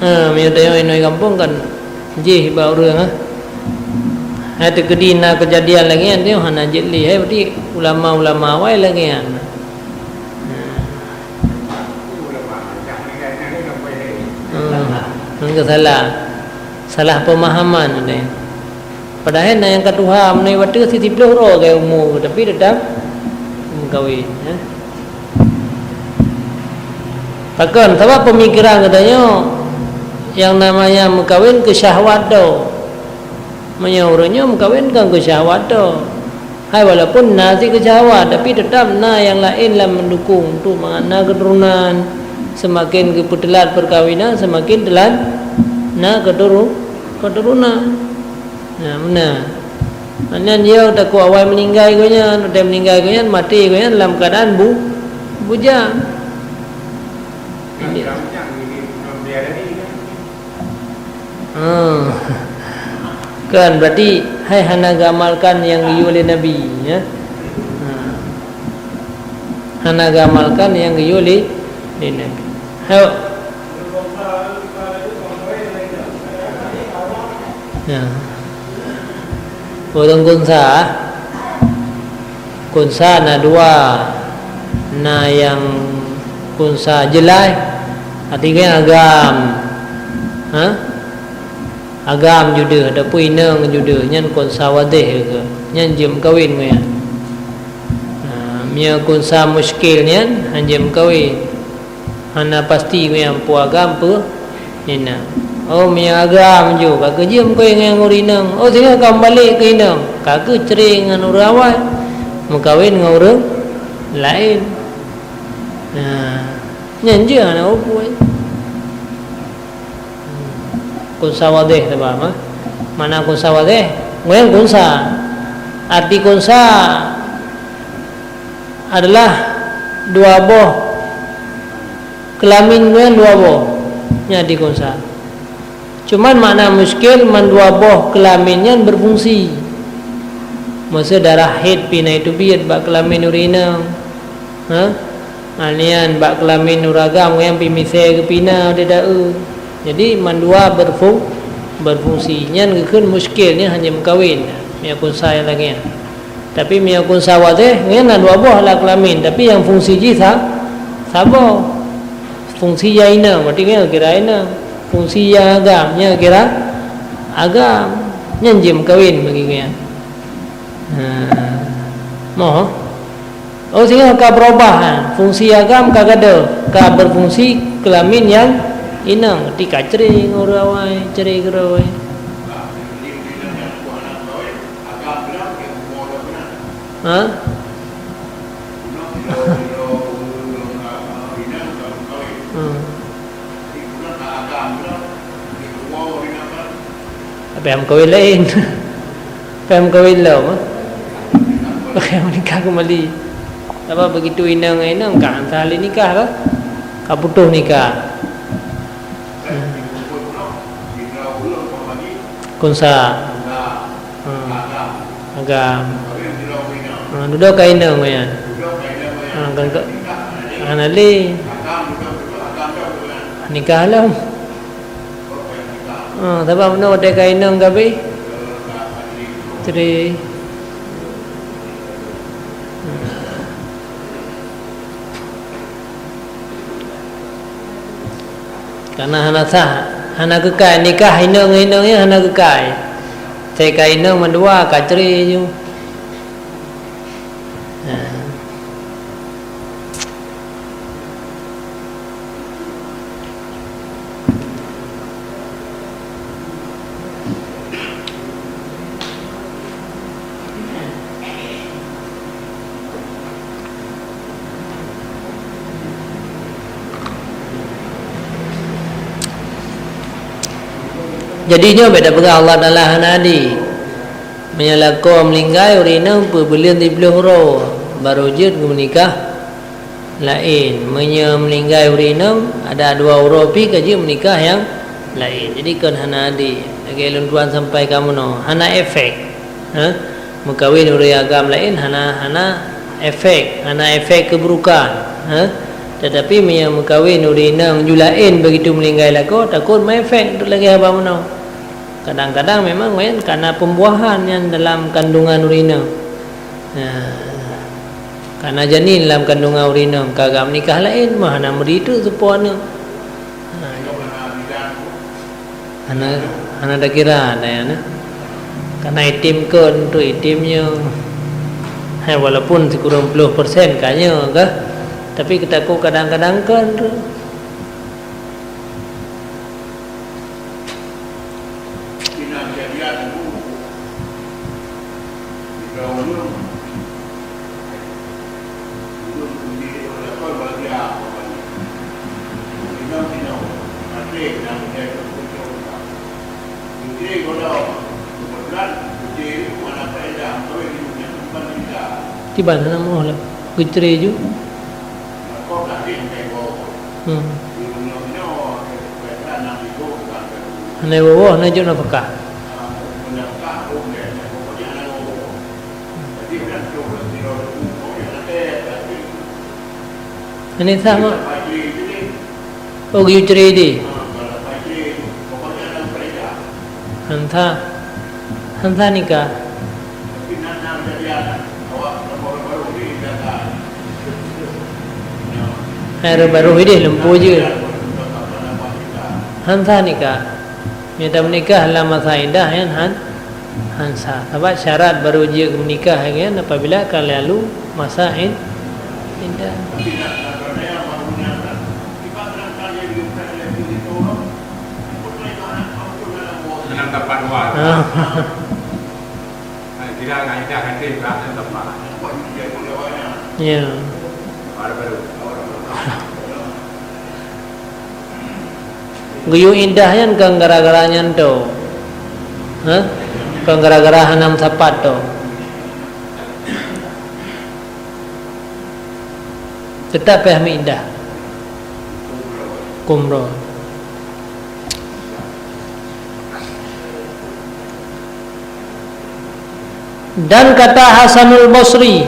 S1: Menyatakan inoi kampung kan jih bau orang Ada kedina kejadian lagi kan dia hana jeli berarti ulama-ulama awal lagi kan. Enggak salah pemahaman ni. Padahal yang ketuha menai waktu 70 orang ke umur tapi tetap kahwin. Takkan sebab pemikiran katanya yang namanya mengkawin ke syahwat dah. Menyuruhnya mengkawinkan ke syahwat dah. Hai walaupun nasi ke syahwat tapi tetap yang lainlah mendukung untuk mengenal keturunan. Semakin kepetelat perkawinan semakin telat keturunan. Mana? Mana dia tak kuat awal meninggal gonya, dia meninggal gonya mati gonya dalam keadaan bujang. Kan berarti hai hana gamalkan yang diu oleh Nabi ya. Hana gamalkan yang diu oleh Nabi. Hai ya. Orang kunsa na dua na yang kunsa jelai artinya agam agam juda ada pun inang juda nyan kunsa wadih ke nyan jem kawin ke mia kunsa muskil nyan jem kawin hana pasti ke yang pu agam pu ina oh mia agam ju kak jem ko yang urinang oh sehingga kam balik ke inang kak cerai dengan orang awal mengkawin dengan orang lain nyan je ana opo kunsa wadih tak apa? Mana kunsa wadih? Ngoyan kunsa. Arti kunsa adalah dua boh kelamin ngoyan dua boh. Nya di kunsa. Cuman makna muskil man dua boh kelaminnya berfungsi. Masa darah haid pina itu biat bak kelamin urina. Alian bak kelamin uragam ngoyan pimise ke pina tidak jadi mandua berfungsi nyan keun muskilnya hanya mengkawin mia kunsa yang lagi tapi mia kunsa wadih ngan dua buah lah kelamin tapi yang fungsi ji sabo fungsi ya ina berarti kan kira ina fungsi ya agamnya kira agam nyan je mengkawin bagi kan moh oh sehingga ka berubah fungsi agam kagak ada ka berfungsi kelamin yang inang ketika cerai ngorawai cerai gerawai Pem kawin lain pem kawin lah pakai menikah kembali apa begitu inang kan tali nikah lah kaputuh nikah kunsa agam duduk kain nang ya kan anali nikah lah tapi mana ada kain nang gabi jadi karena hana sah hana kekai nikah inang-inangnya hana kekai Saya kainang mendua kacri je. Jadinya beda pegang Allah Taala hanadi menyalako melinggai urina pembelian di beluhro baru jid menikah lain melinggai urina ada dua uropi kaji menikah yang lain. Jadi kan hanadi lagi lun tuan sampai kamu no hana efek mengkawin uri agam lain hana efek keburukan tetapi mengkawin urina menjulain begitu melinggai lako takut mai efek untuk lagi apa menau. Kadang-kadang memang karena pembuahan yang dalam kandungan urina. Karena janin dalam kandungan urina kagak menikah lain mah hana meritu sepuana. Hana dah kira ada ya karena itim kan tu itimnya walaupun kurang 10% kayaknya kah tapi kita ko kadang-kadang kan tu tiba na mo lah gutre ju ane wo na ju na paka ane sama oh gutre di hanta nikah air baru ini lempu je hansa nikah minta menikah dalam masa indah kan hansa sebab syarat baru dia menikah kan apabila akan lalu masa indah
S2: enam tapan wah tidak akan nanti enam tapan
S1: ya
S2: baru
S1: guyu indah yan kang gara-garanya to kang gara-gara hanam sapat to tetap pahmi indah kumro dan kata Hasanul Basri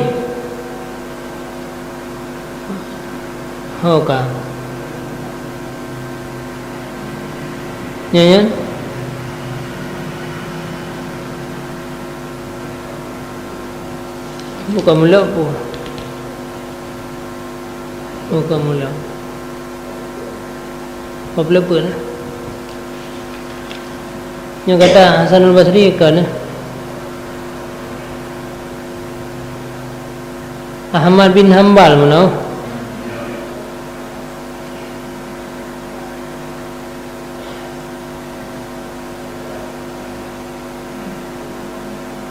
S1: ya bukan mula pun bukan mula apa pun yang kata Hasanul Basri kan Ahmad bin Hanbal mana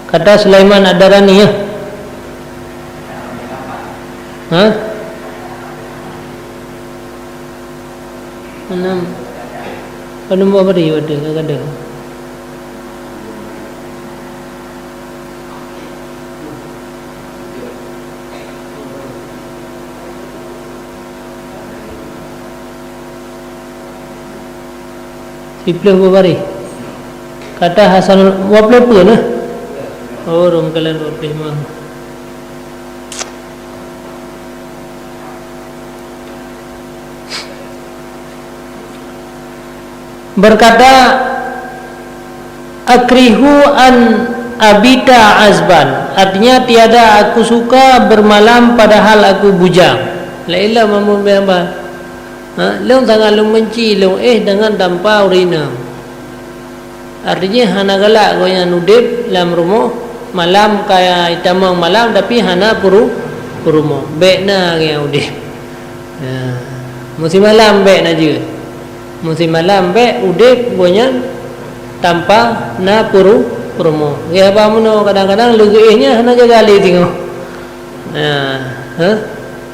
S1: kata Sulaiman Ad-Darani ya enam penuh apa dia ada Siplah bari kata Hasan waplah pun oh rom kalian waplah mah berkata akrihu an abita azban artinya tiada aku suka bermalam padahal aku bujang laila mamun beamba leung tangan leung menci leung dengan tanpa urina Artinya hana galak goyan udip dalam rumah malam kaya itamang malam tapi hana rumah. Bekna yang udip. Musim malam bek na je. Musim malam bek udip goyan tanpa na rumah. Ya apa meno kadang-kadang legeihnya hana jaga ali tengok.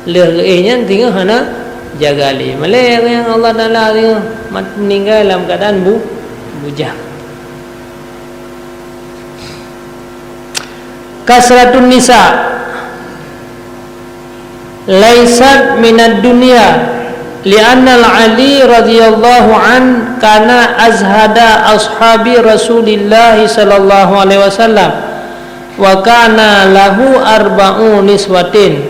S1: Legeihnya tengok hana jaga ali. Malai yang Allah Taala tengok meninggal dalam keadaan bujang. Kasratun nisa laisat minad dunya li'anna al-Ali radhiyallahu an kana azhada ashabi Rasulillah sallallahu alaihi wasallam wa kana lahu arba'u niswatin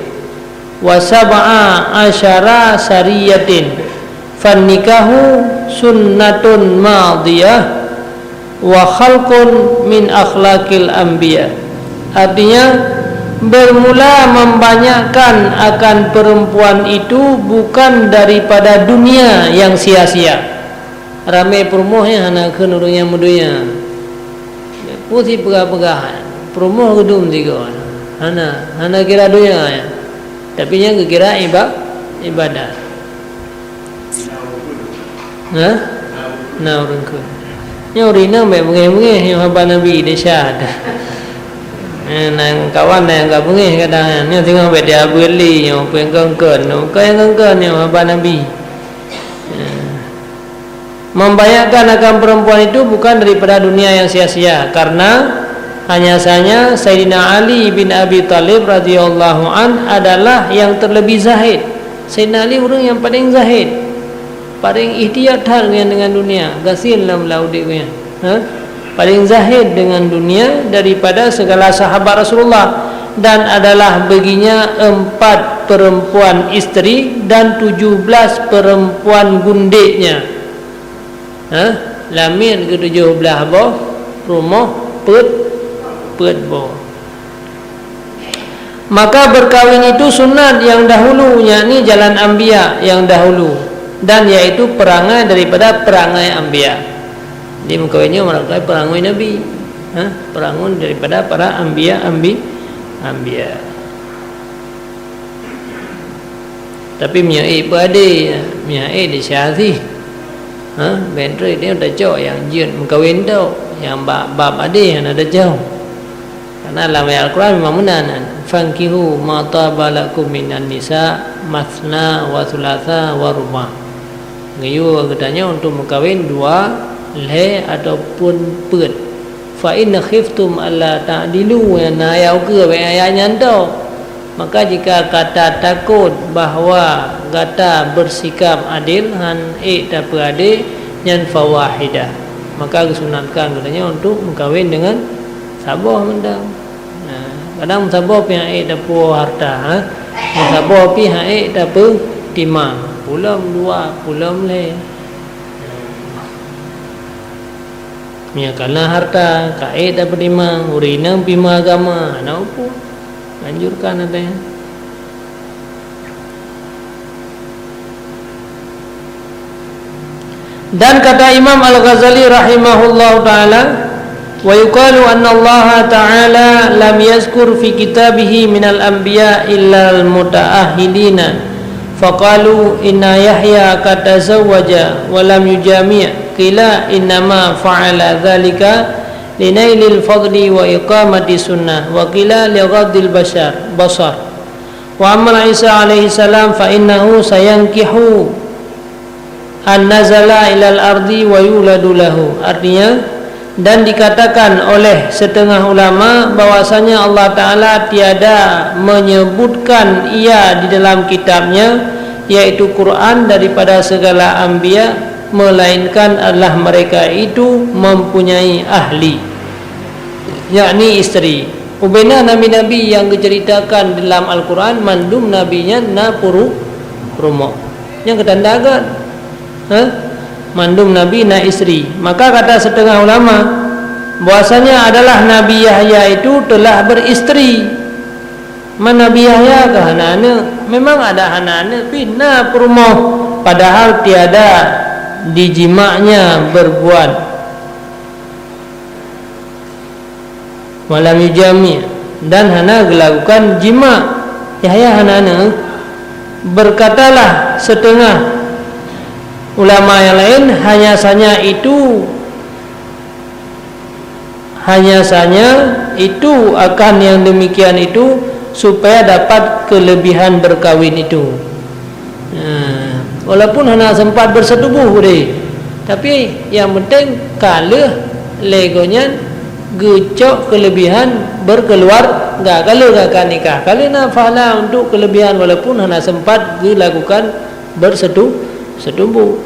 S1: wa sab'a asyara sariyatin fannikahu sunnatun madiyah wa khalqun min akhlaqil anbiya. Artinya bermula membanyakkan akan perempuan itu bukan daripada dunia yang sia-sia. Ramai perumohnya hana kenurunya mudunya. Putih pegah-pegah. Perumoh gedung tiga. Hana kira dunia ya. Tapi yang kira ibadat. Orang ke. Yang rina baik mengeh-mengeh yang haba Nabi dia ada. Nang kawan yang enggak bengih kadang ni tengok bet dia beli yang pengkengken yang haba Nabi. Membayangkan akan perempuan itu bukan daripada dunia yang sia-sia karena hanya saja Sayyidina Ali bin Abi Thalib radhiyallahu an adalah yang terlebih zahid. Sayyidina Ali orang yang paling zahid, paling ihtiyat dengan dunia, gasil dalam laudiknya. Paling zahid dengan dunia daripada segala sahabat Rasulullah dan adalah baginya 4 perempuan isteri dan 17 perempuan gundiknya. Lamin ke 17 boh rumah pet boh. Maka berkahwin itu sunat yang dahulu, yakni jalan anbiya yang dahulu, dan yaitu perangai daripada perangai anbiya. Dia mengkawinnya merangkai perangai Nabi, perangun daripada para anbiya. Tapi miai berade, miai di syahdi, bentre dia dah jauh yang jin mengkawin tau, yang bab ade yang ada jauh. Karena dalam Al-Quran memang menanan, fankihu ma tabalakum minan nisa masna wa thulatha wa ruba. Ngayu katanya untuk mengkawin 2 le ataupun pet. Fa in khiftum alla ta'dilu wa nayau ke ayatnya tau. Maka jika kata takut bahawa kata bersikap adil han tak beradil yang fawahidah, maka disunatkan katanya untuk mengkawin dengan sabah mendang. Kadang sabah pihak tak puas harta, sabah pihak tak timang, pulam 2 pulam le. Nya kana harta kae dapat imang urina pima agama ana apa anjurkan adanya. Dan kata Imam Al-Ghazali rahimahullah taala, wa yuqalu anna Allah taala lam yazkur fi kitabihi minal anbiya illa al-mutaahhidina faqalu inna Yahya qad tazawwaja wa lam yujami'. Qila innama fa'ala dhalika linailil fadli wa iqamati sunnah wa qila lighaddil basar wa amma Isa alaihi salam fa innahu sayankihu an nazala ilal ardi wa yuladu lahu. Artinya, dan dikatakan oleh setengah ulama bahwasanya Allah Ta'ala tiada menyebutkan ia di dalam kitabnya, yaitu Quran, daripada segala anbiya, melainkan adalah mereka itu mempunyai ahli, yakni isteri. Ubena nabi-nabi yang diceritakan dalam Al-Quran mandum nabinya na rumah yang ketandakan mandum nabi na isteri. Maka kata setengah ulama bahwasanya adalah Nabi Yahya itu telah beristeri. Nabi Yahya ke anak-anak, memang ada anak-anak pina rumah, padahal tiada dijimaknya berbuat. walam yujami, dan hana melakukan jima. Yahya hanana berkatalah setengah ulama yang lain hanya saja itu akan yang demikian itu supaya dapat kelebihan berkawin itu. Walaupun hanya sempat bersetubuh deh, tapi yang penting kalah legonya gecok kelebihan berkeluar enggak, kalau enggak nikah kalau nafala untuk kelebihan walaupun hanya sempat dilakukan bersetubuh.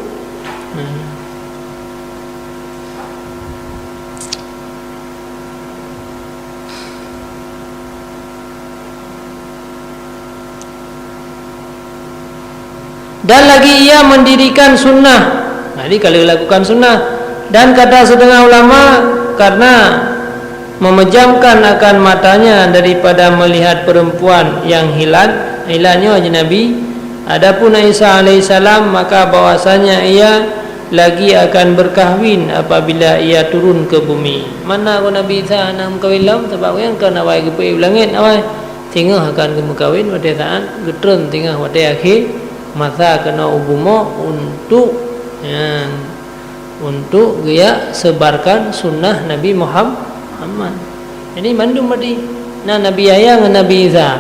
S1: Dan lagi ia mendirikan sunnah. Jadi kalau lakukan sunnah, dan kata setengah ulama karena memejamkan akan matanya daripada melihat perempuan yang hilalnya ajnabi. Adapun Isa alaihissalam maka bahwasanya ia lagi akan berkahwin apabila ia turun ke bumi. Mana ko Nabi Isa nak kahwin lam sebab yang kena wai ke langit awai tengah akan kemukawin pada saat getren tengah pada akhir masa kena ubumo untuk dia sebarkan sunnah Nabi Muhammad. Ini mandum tadi. Nah Nabi Yahya dengan Nabi Isa.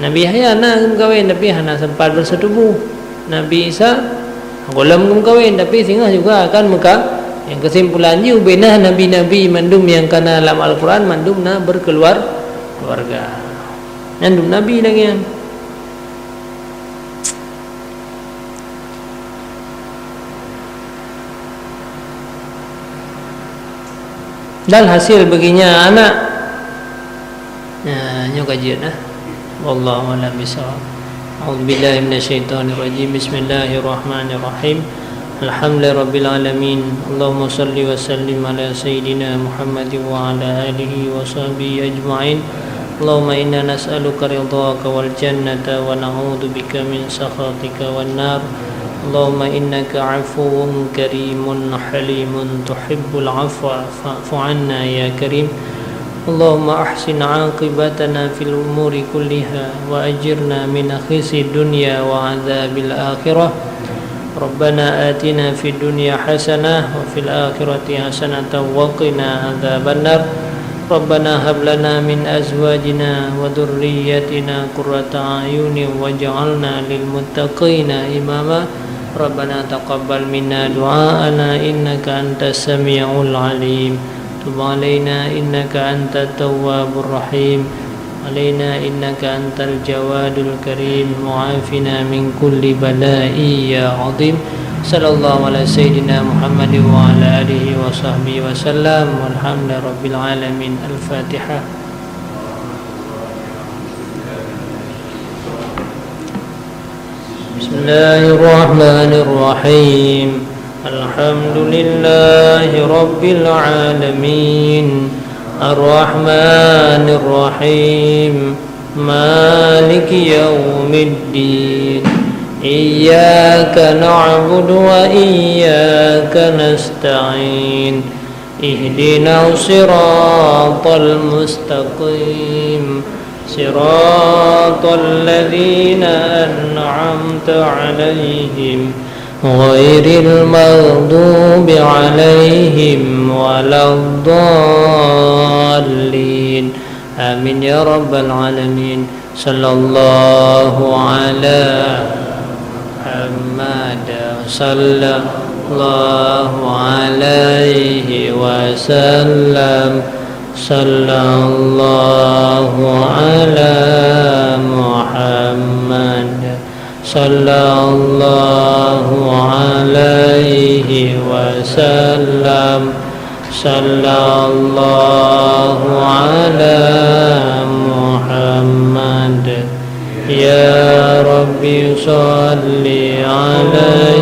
S1: Nabi Yahya nak kahwin tapi hanya sempat bersetubuh. Nabi Isa belum kahwin tapi singa juga akan Mekah. Yang kesimpulannya benah nabi-nabi mandum yang kena dalam Al-Quran mandum na berkeluarga. Mandum nabi lagi yang dan hasil baginya anak. Nyo kajian wallahu a'lam bishawab. A'udzubillahi minasyaitonir rajim. Bismillahirrahmanirrahim. Alhamdulillahirabbil alamin. Allahumma shalli wa sallim ala sayidina Muhammad wa ala alihi wa sahbihi ajma'in. Allahumma inna nas'aluka ridhaka wal jannata wa na'udzubika min sakhatika wan nar. Allahumma innaka 'afuwun karimun halimun tuhibbul 'afwa fa'fu 'anna ya karim. Allahumma ahsin 'aqibatana fil umuri kulliha wa ajirna min khizyi dunya wa 'adzabil akhirah. Rabbana atina fid dunya hasanah wa fil akhirati hasanatan wa qina 'adzabannar. Rabbana hab lana min azwajina wa dhurriyyatina qurrata a'yunin waj'alna lil muttaqina imama. Rabbana taqabbal minna du'aana innaka antas sami'ul alim. Tub 'alaina innaka antat tawwabur rahim. 'Alaina innaka antal jawadul karim. Mu'afina min kulli bala'i ya 'azim. Sallallahu ala sayyidina Muhammad wa ala alihi wa sahbihi wa sallam. Walhamdulillahi rabbil alamin. Al-Fatihah. Bismillahirrahmanirrahim. Alhamdulillahi rabbil alamin. Ar-Rahmanir Rahim. Maliki yaumiddin. Iyyaka na'budu wa iyyaka nasta'in. Ihdinas siratal mustaqim. صراط الذين أنعمت عليهم غير المغضوب عليهم ولا الضالين آمين يا رب العالمين. صلى الله على محمد صلى الله عليه وسلم. Sallallahu ala Muhammad sallallahu alaihi wasallam. Sallallahu ala Muhammad. Ya Rabbi salli alaihi